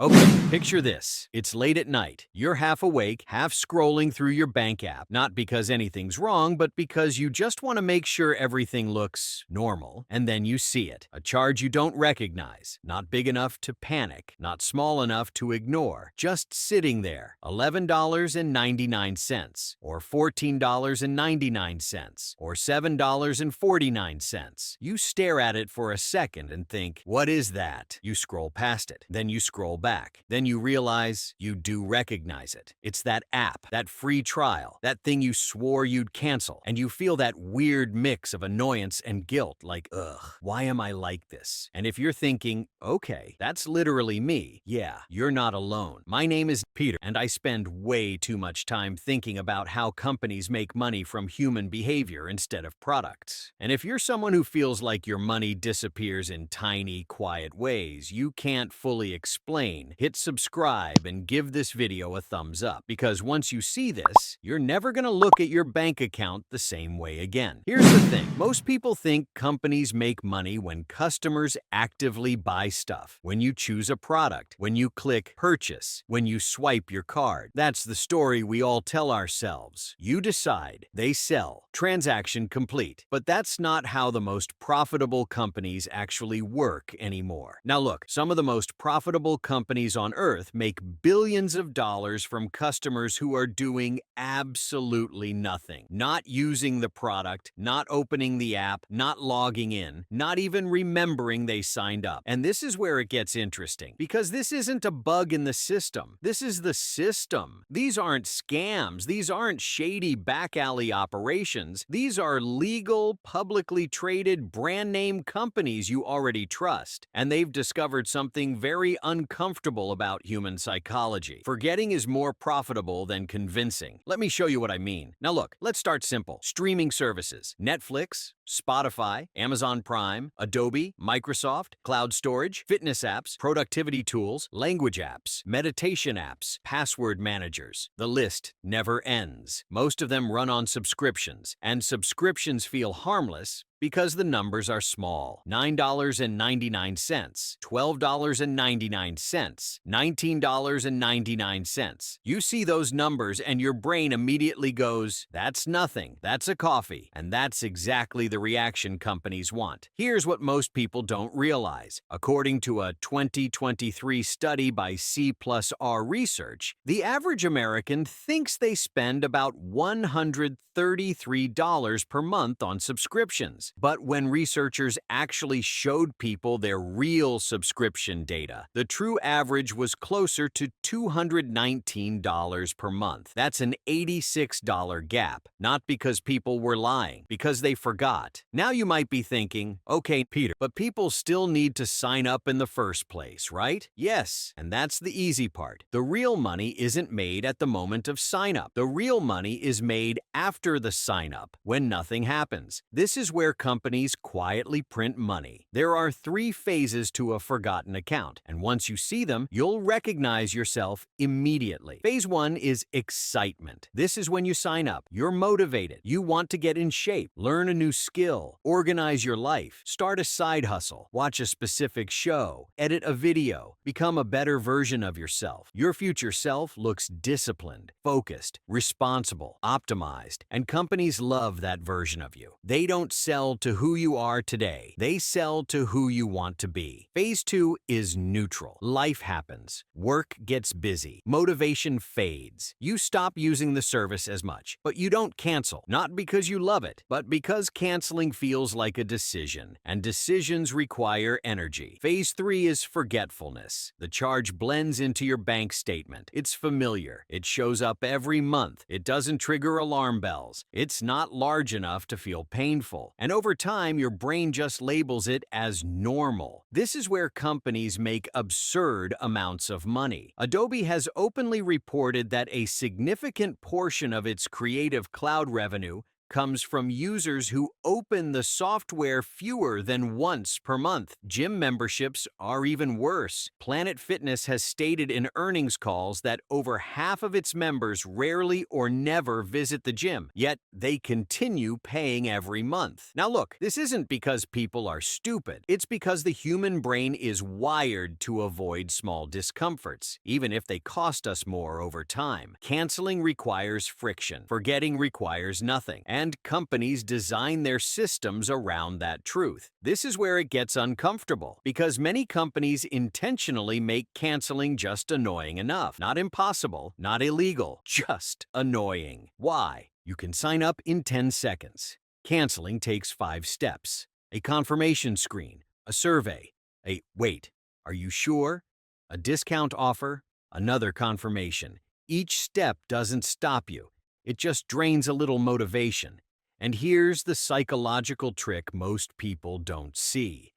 Okay, picture this. It's late at night. You're half awake, half scrolling through your bank app, not because anything's wrong, but because you just want to make sure everything looks normal, and then you see it. A charge you don't recognize, not big enough to panic, not small enough to ignore, just sitting there. $11.99, or $14.99, or $7.49. You stare at it for a second and think, what is that? You scroll past it. Then you scroll back. Then you realize you do recognize it. It's that app, that free trial, that thing you swore you'd cancel, and you feel that weird mix of annoyance and guilt, like, ugh, why am I like this? And if you're thinking, okay, that's literally me, yeah, you're not alone. My name is Peter, and I spend way too much time thinking about how companies make money from human behavior instead of products. And if you're someone who feels like your money disappears in tiny, quiet ways you can't fully explain, hit subscribe and give this video a thumbs up, because once you see this, you're never gonna look at your bank account the same way again. Here's the thing, most people think companies make money when customers actively buy stuff, when you choose a product, when you click purchase, when you swipe your card. That's the story we all tell ourselves. You decide, they sell, transaction complete. But that's not how the most profitable companies actually work anymore. Now look, some of the most profitable companies on Earth make billions of dollars from customers who are doing absolutely nothing. Not using the product, not opening the app, not logging in, not even remembering they signed up. And this is where it gets interesting, because this isn't a bug in the system. This is the system. These aren't scams. These aren't shady back alley operations. These are legal, publicly traded, brand name companies you already trust. And they've discovered something very uncomfortable about human psychology. Forgetting is more profitable than convincing. Let me show you what I mean. Now look, let's start simple. Streaming services: Netflix, Spotify, Amazon Prime, Adobe, Microsoft, cloud storage, fitness apps, productivity tools, language apps, meditation apps, password managers. The list never ends. Most of them run on subscriptions, and subscriptions feel harmless because the numbers are small. $9.99, $12.99, $19.99. You see those numbers and your brain immediately goes, that's nothing, that's a coffee. And that's exactly the reaction companies want. Here's what most people don't realize. According to a 2023 study by C+R Research, the average American thinks they spend about $133 per month on subscriptions. But when researchers actually showed people their real subscription data, the true average was closer to $219 per month. That's an $86 gap, not because people were lying, because they forgot. Now you might be thinking, okay, Peter, but people still need to sign up in the first place, right? Yes, and that's the easy part. The real money isn't made at the moment of sign up. The real money is made after the sign up, when nothing happens. This is where companies quietly print money. There are 3 phases to a forgotten account, and once you see them, you'll recognize yourself immediately. Phase 1 is excitement. This is when you sign up. You're motivated. You want to get in shape, learn a new skill, organize your life, start a side hustle, watch a specific show, edit a video, become a better version of yourself. Your future self looks disciplined, focused, responsible, optimized, and companies love that version of you. They don't sell to who you are today. They sell to who you want to be. Phase 2 is neutral. Life happens. Work gets busy. Motivation fades. You stop using the service as much, but you don't cancel. Not because you love it, but because canceling feels like a decision, and decisions require energy. Phase 3 is forgetfulness. The charge blends into your bank statement. It's familiar. It shows up every month. It doesn't trigger alarm bells. It's not large enough to feel painful. And over time, your brain just labels it as normal. This is where companies make absurd amounts of money. Adobe has openly reported that a significant portion of its Creative Cloud revenue comes from users who open the software fewer than once per month. Gym memberships are even worse. Planet Fitness has stated in earnings calls that over half of its members rarely or never visit the gym, yet they continue paying every month. Now look, this isn't because people are stupid. It's because the human brain is wired to avoid small discomforts, even if they cost us more over time. Canceling requires friction. Forgetting requires nothing. And companies design their systems around that truth. This is where it gets uncomfortable, because many companies intentionally make canceling just annoying enough. Not impossible, not illegal, just annoying. Why? You can sign up in 10 seconds. Canceling takes 5 steps. A confirmation screen, a survey, a "wait, are you sure?" a discount offer, another confirmation. Each step doesn't stop you. It just drains a little motivation. And here's the psychological trick most people don't see.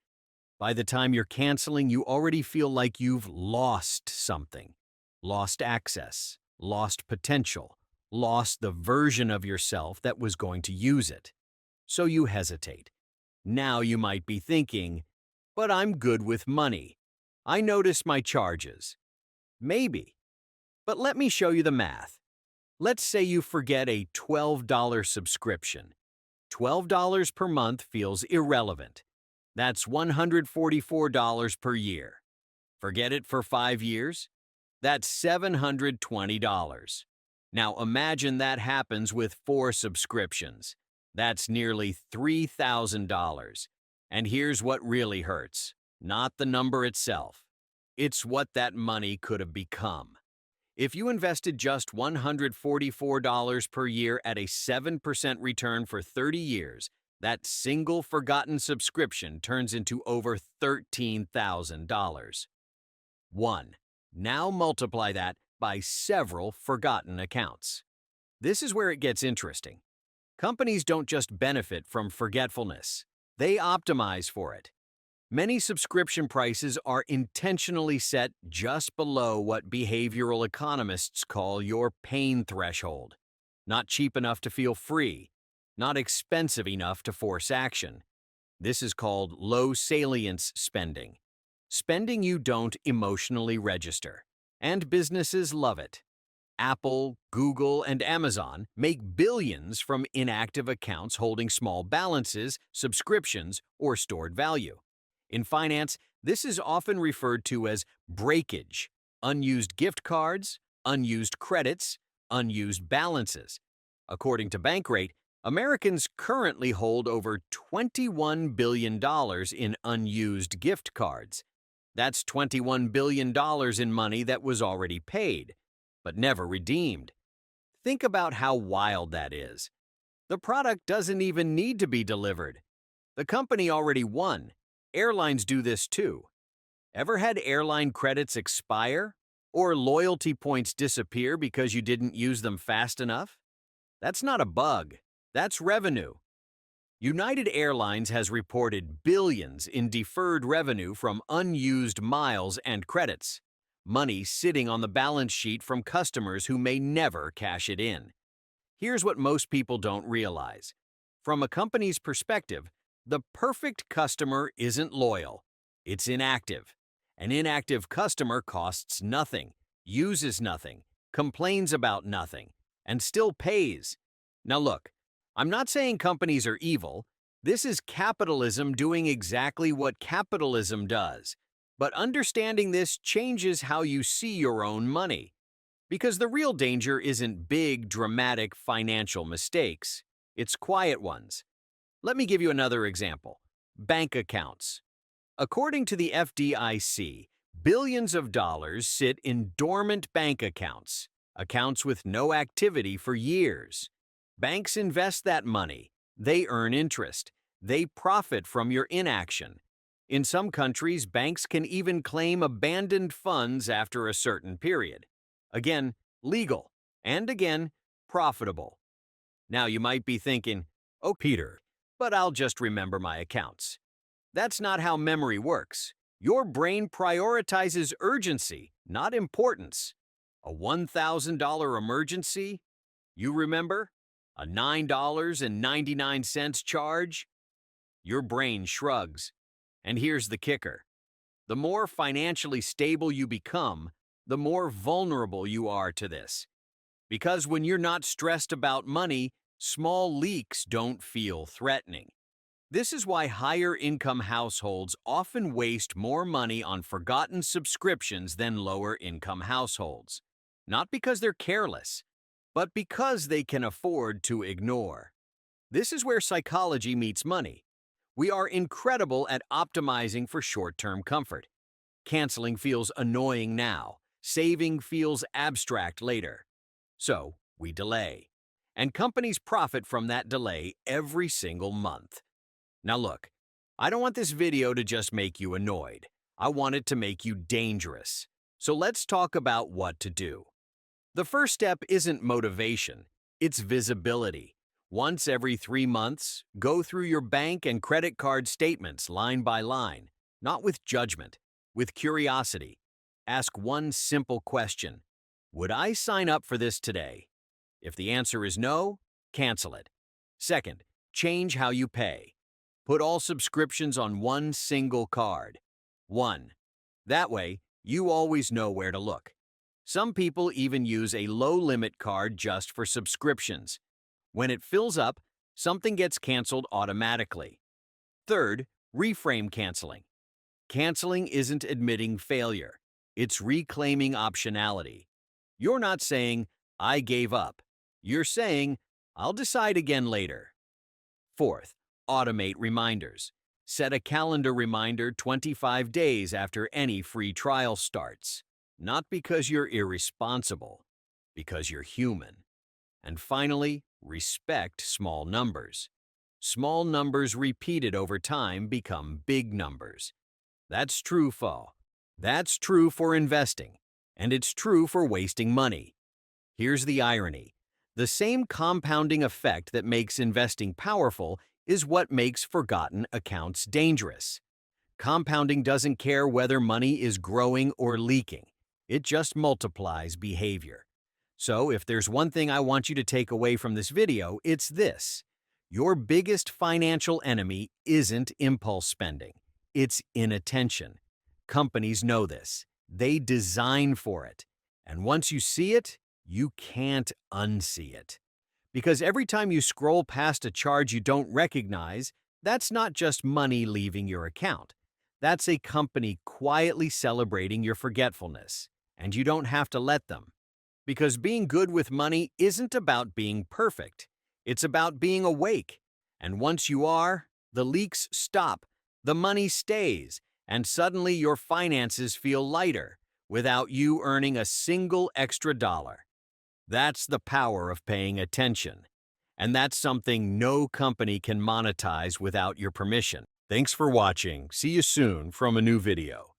By the time you're canceling, you already feel like you've lost something. Lost access, lost potential, lost the version of yourself that was going to use it. So you hesitate. Now you might be thinking, but I'm good with money. I notice my charges. Maybe. But let me show you the math. Let's say you forget a $12 subscription. $12 per month feels irrelevant. That's $144 per year. Forget it for 5 years? That's $720. Now imagine that happens with 4 subscriptions. That's nearly $3,000. And here's what really hurts. Not the number itself. It's what that money could have become. If you invested just $144 per year at a 7% return for 30 years, that single forgotten subscription turns into over $13,000. 1. Now multiply that by several forgotten accounts. This is where it gets interesting. Companies don't just benefit from forgetfulness. They optimize for it. Many subscription prices are intentionally set just below what behavioral economists call your pain threshold. Not cheap enough to feel free, not expensive enough to force action. This is called low salience spending. Spending you don't emotionally register. And businesses love it. Apple, Google, and Amazon make billions from inactive accounts holding small balances, subscriptions, or stored value. In finance, this is often referred to as breakage, unused gift cards, unused credits, unused balances. According to Bankrate, Americans currently hold over $21 billion in unused gift cards. That's $21 billion in money that was already paid, but never redeemed. Think about how wild that is. The product doesn't even need to be delivered. The company already won. Airlines do this too. Ever had airline credits expire? Or loyalty points disappear because you didn't use them fast enough? That's not a bug. That's revenue. United Airlines has reported billions in deferred revenue from unused miles and credits. Money sitting on the balance sheet from customers who may never cash it in. Here's what most people don't realize. From a company's perspective, the perfect customer isn't loyal. It's inactive. An inactive customer costs nothing, uses nothing, complains about nothing, and still pays. Now look, I'm not saying companies are evil. This is capitalism doing exactly what capitalism does. But understanding this changes how you see your own money. Because the real danger isn't big, dramatic financial mistakes. It's quiet ones. Let me give you another example. Bank accounts. According to the FDIC, billions of dollars sit in dormant bank accounts, accounts with no activity for years. Banks invest that money. They earn interest. They profit from your inaction. In some countries, banks can even claim abandoned funds after a certain period. Again, legal, and again, profitable. Now you might be thinking, "Oh, Peter, but I'll just remember my accounts." That's not how memory works. Your brain prioritizes urgency, not importance. A $1,000 emergency? You remember? A $9.99 charge? Your brain shrugs. And here's the kicker. The more financially stable you become, the more vulnerable you are to this. Because when you're not stressed about money, small leaks don't feel threatening. This is why higher income households often waste more money on forgotten subscriptions than lower income households. Not because they're careless, but because they can afford to ignore. This is where psychology meets money. We are incredible at optimizing for short-term comfort. Canceling feels annoying now. Saving feels abstract later. So, we delay. And companies profit from that delay every single month. Now look, I don't want this video to just make you annoyed. I want it to make you dangerous. So let's talk about what to do. The first step isn't motivation, it's visibility. Once every 3 months, go through your bank and credit card statements line by line, not with judgment, with curiosity. Ask one simple question. Would I sign up for this today? If the answer is no, cancel it. Second, change how you pay. Put all subscriptions on one single card. One. That way, you always know where to look. Some people even use a low-limit card just for subscriptions. When it fills up, something gets canceled automatically. Third, reframe canceling. Canceling isn't admitting failure. It's reclaiming optionality. You're not saying, I gave up. You're saying, I'll decide again later. Fourth, automate reminders. Set a calendar reminder 25 days after any free trial starts. Not because you're irresponsible, because you're human. And finally, respect small numbers. Small numbers repeated over time become big numbers. That's true, That's true for investing, and it's true for wasting money. Here's the irony. The same compounding effect that makes investing powerful is what makes forgotten accounts dangerous. Compounding doesn't care whether money is growing or leaking. It just multiplies behavior. So if there's one thing I want you to take away from this video, it's this. Your biggest financial enemy isn't impulse spending. It's inattention. Companies know this. They design for it. And once you see it, you can't unsee it. Because every time you scroll past a charge you don't recognize, that's not just money leaving your account. That's a company quietly celebrating your forgetfulness. And you don't have to let them. Because being good with money isn't about being perfect. It's about being awake. And once you are, the leaks stop, the money stays, and suddenly your finances feel lighter without you earning a single extra dollar. That's the power of paying attention. And that's something no company can monetize without your permission. Thanks for watching. See you soon from a new video.